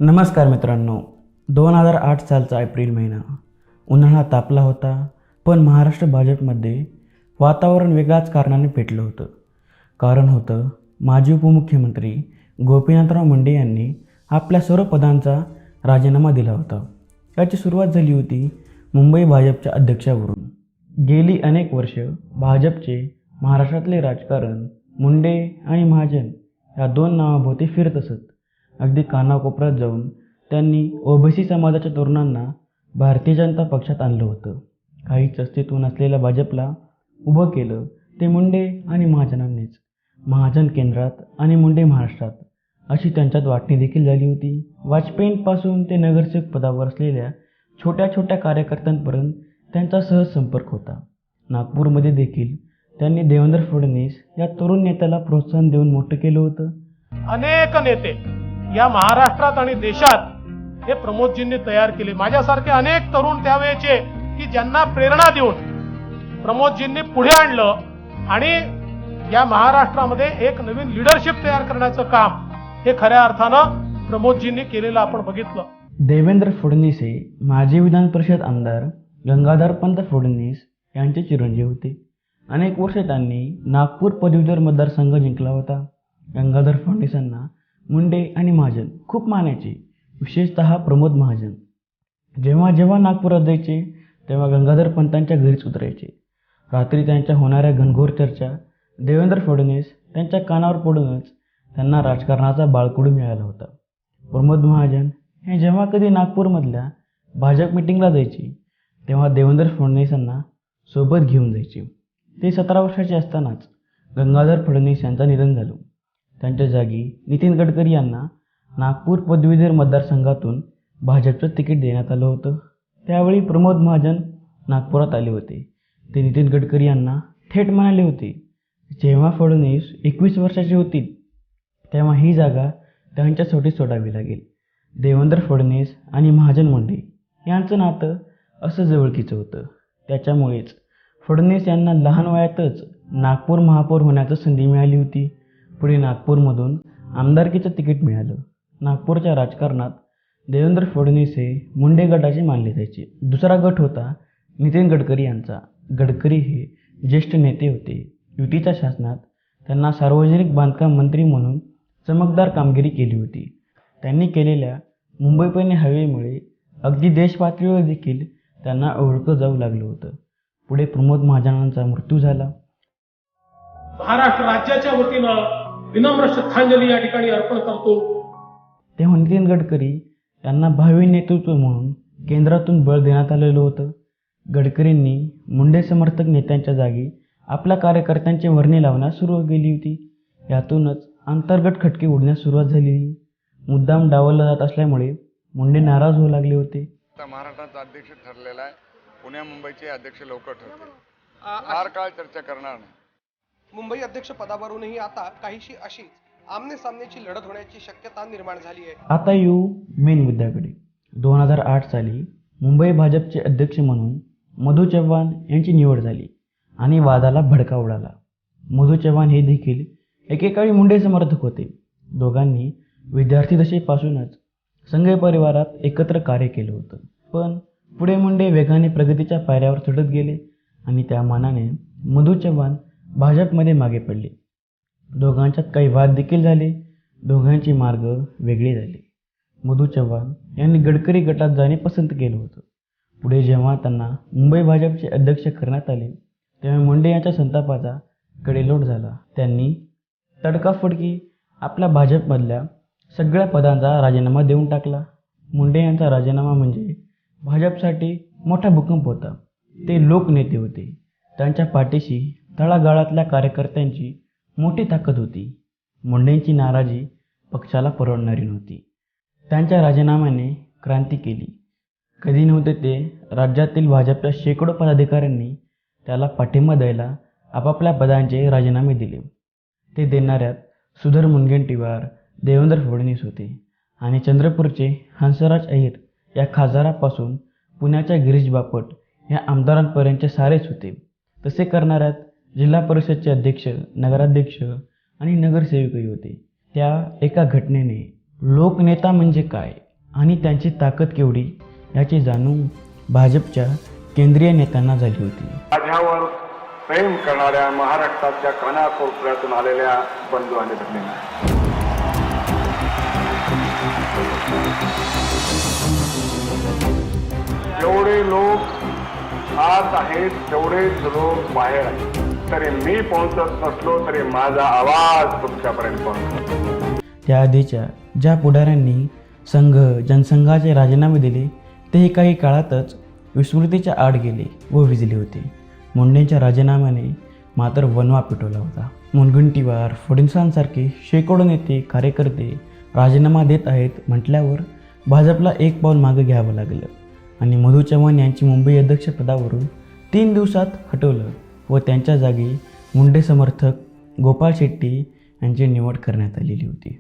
नमस्कार मित्रांनो, 2008 सालचा एप्रिल महिना. उन्हाळा तापला होता, पण महाराष्ट्र भाजपमध्ये वातावरण वेगळ्याच कारणाने पेटलं होतं. कारण होतं माजी उपमुख्यमंत्री गोपीनाथराव मुंडे यांनी आपल्या सर्व पदांचा राजीनामा दिला होता. याची सुरुवात झाली होती मुंबई भाजपच्या अध्यक्षावरून. गेली अनेक वर्ष भाजपचे महाराष्ट्रातले राजकारण मुंडे आणि महाजन या दोन नावाभोवती फिरत असत. अगदी कानाकोपऱ्यात जाऊन त्यांनी ओबीसी समाजाच्या तरुणांना भारतीय जनता पक्षात आणलं होतं. काहीच अस्तित्व नसलेल्या भाजपला उभं केलं ते मुंडे आणि महाजनांनीच. महाजन केंद्रात आणि मुंडे महाराष्ट्रात अशी त्यांच्यात वाटणी देखील झाली होती. वाजपेयींपासून ते नगरसेवक पदावर असलेल्या छोट्या छोट्या कार्यकर्त्यांपर्यंत त्यांचा सहज संपर्क होता. नागपूरमध्ये देखील त्यांनी देवेंद्र फडणवीस या तरुण नेत्याला प्रोत्साहन देऊन मोठं केलं होतं. अनेक नेते या महाराष्ट्रात आणि देशात हे प्रमोदजींनी तयार केले. माझ्यासारखे अनेक तरुण त्यावेळेचे की ज्यांना प्रेरणा देऊन प्रमोदजींनी पुढे आणलं आणि या महाराष्ट्रामध्ये एक नवीन लीडरशिप तयार करण्याचं काम हे खऱ्या अर्थानं प्रमोदजींनी केलेलं आपण बघितलं. देवेंद्र फडणवीस हे माजी विधान परिषद आमदार गंगाधरपंत फडणवीस यांचे चिरंजीव होते. अनेक वर्ष त्यांनी नागपूर पदवीधर मतदारसंघ जिंकला होता. गंगाधर फडणवीसांना मुंडे आणि महाजन खूप मानायचे, विशेषतः प्रमोद महाजन. जेव्हा जेव्हा नागपुरात जायचे तेव्हा गंगाधर पंतांच्या घरीच उतरायचे. रात्री त्यांच्या होणाऱ्या घनघोर चर्चा देवेंद्र फडणवीस त्यांच्या कानावर पडूनच त्यांना राजकारणाचा बाळकडू मिळाला होता. प्रमोद महाजन हे जेव्हा कधी नागपूरमधल्या भाजप मिटिंगला जायचे तेव्हा देवेंद्र फडणवीसांना सोबत घेऊन जायचे. ते 17 वर्षाचे असतानाच गंगाधर फडणवीस यांचं निधन झालं. त्यांच्या जागी नितीन गडकरी यांना नागपूर पदवीधर मतदारसंघातून भाजपचं तिकीट देण्यात आलं होतं. त्यावेळी प्रमोद महाजन नागपुरात आले होते. ते नितीन गडकरी यांना थेट म्हणाले होते, जेव्हा फडणवीस 21 वर्षाचे होतील तेव्हा ही जागा त्यांच्यासाठी सोडावी लागेल. देवेंद्र फडणवीस आणि महाजन मुंडे यांचं नातं असं जवळकीचं होतं. त्याच्यामुळेच फडणवीस यांना लहान वयातच नागपूर महापौर होण्याची संधी मिळाली होती. पुढे नागपूरमधून आमदारकीचं तिकीट मिळालं. नागपूरच्या राजकारणात देवेंद्र फडणवीस हे मुंडे गटाचे मानले जायचे. दुसरा गट होता नितीन गडकरी यांचा. गडकरी हे ज्येष्ठ नेते होते. युतीच्या शासनात त्यांना सार्वजनिक बांधकाम मंत्री म्हणून चमकदार कामगिरी केली होती. त्यांनी केलेल्या मुंबई पुणे हायवेमुळे अगदी देशपातळीवर देखील त्यांना ओळखलं जाऊ लागलं होतं. पुढे प्रमोद महाजनांचा मृत्यू झाला. महाराष्ट्र राज्याच्या वतीनं विनम्र श्रद्धांजली या ठिकाणी अर्पण करतो. तेव्हा नितीन गडकरी यांना भावी नेतृत्व म्हणून केंद्रातून बळ देण्यात आलेलं होतं. गडकरींनी मुंडे समर्थक नेत्यांच्या जागी आपल्या कार्यकर्त्यांची वर्णी लावण्यास सुरुवात केली होती. यातूनच अंतर्गत खटके उडण्यास सुरुवात झाली. मुद्दाम डावलला जात असल्यामुळे मुंडे नाराज होऊ लागले होते. महाराष्ट्राचा अध्यक्ष ठरलेला आहे. पुण्या मुंबईचे अध्यक्ष लवकर ठरतील. फार काळ चर्चा करणार नाही. मुंबई अध्यक्ष पदावरूनही आता काहीशी अशीच आमने सामनेची लढत होण्याची शक्यता निर्माण झाली आहे. आता येऊ मेन मुद्द्याकडे. 2008 साली मुंबई भाजपचे अध्यक्ष म्हणून मधू चव्हाण यांची निवड झाली आणि वादाला भडका उडाला. मधू चव्हाण हे देखील एकेकाळी मुंडे समर्थक होते. दोघांनी विद्यार्थी दशेपासूनच संघ परिवारात एकत्र कार्य केलं होतं. पण पुढे मुंडे वेगाने प्रगतीच्या पायऱ्यावर चढत गेले आणि त्या मानाने मधू चव्हाण भाजपमध्ये मागे पडले. दोघांच्यात काही वाद देखील झाले. दोघांचे मार्ग वेगळे झाले. मधू चव्हाण यांनी गडकरी गटात जाणे पसंत केलं होतं. पुढे जेव्हा त्यांना मुंबई भाजपचे अध्यक्ष करण्यात आले तेव्हा मुंडे यांच्या संतापाचा कडेलोट झाला. त्यांनी तडकाफडकी आपल्या भाजपमधल्या सगळ्या पदांचा राजीनामा देऊन टाकला. मुंडे यांचा राजीनामा म्हणजे भाजपसाठी मोठा भूकंप होता. ते लोकनेते होते. त्यांच्या पाठीशी तळागाळातल्या कार्यकर्त्यांची मोठी ताकद होती. मुंडेंची नाराजी पक्षाला परवडणारी नव्हती. त्यांच्या राजीनाम्याने क्रांती केली. कधी नव्हते ते राज्यातील भाजपच्या शेकडो पदाधिकाऱ्यांनी त्याला पाठिंबा द्यायला आपापल्या पदांचे राजीनामे दिले. ते देणाऱ्यात सुधीर मुनगंटीवार, देवेंद्र फडणवीस होते आणि चंद्रपूरचे हंसराज अहिर या खासदारापासून पुण्याच्या गिरीश बापट या आमदारांपर्यंतचे सारेच होते. तसे करणाऱ्यात जिल्हा परिषदचे अध्यक्ष, नगराध्यक्ष आणि नगरसेवकही होते. त्या एका घटनेने लोकनेता म्हणजे काय आणि त्यांची ताकद केवढी याची जाणीव भाजपच्या केंद्रीय नेत्यांना झाली होती. माझ्यावर प्रेम करणाऱ्या महाराष्ट्राच्या कानाकोपऱ्यातून आलेल्या बंधू आणि भगिनींना जेवढे लोक आत आहेत तेवढेच लोक बाहेर आहेत. तरी मी पोहोचत नसलो तरी माझा आवाज तुमच्यापर्यंत पोहोचतो. त्याआधीच्या ज्या पुढाऱ्यांनी संघ जनसंघाचे राजीनामे दिले तेही काही काळातच विस्मृतीच्या आड गेले व विझले होते. मुंडेंच्या राजीनाम्याने मात्र वणवा पेटवला होता. मुनगंटीवार, फडणवीसांसारखे शेकडो नेते कार्यकर्ते राजीनामा देत आहेत म्हटल्यावर भाजपला एक पाऊल मागे घ्यावं लागलं आणि मधू चव्हाण यांची मुंबई अध्यक्षपदावरून 3 दिवसात हटवलं व त्यांच्या जागी मुंडे समर्थक गोपाळ शेट्टी यांची निवड करण्यात आलेली होती.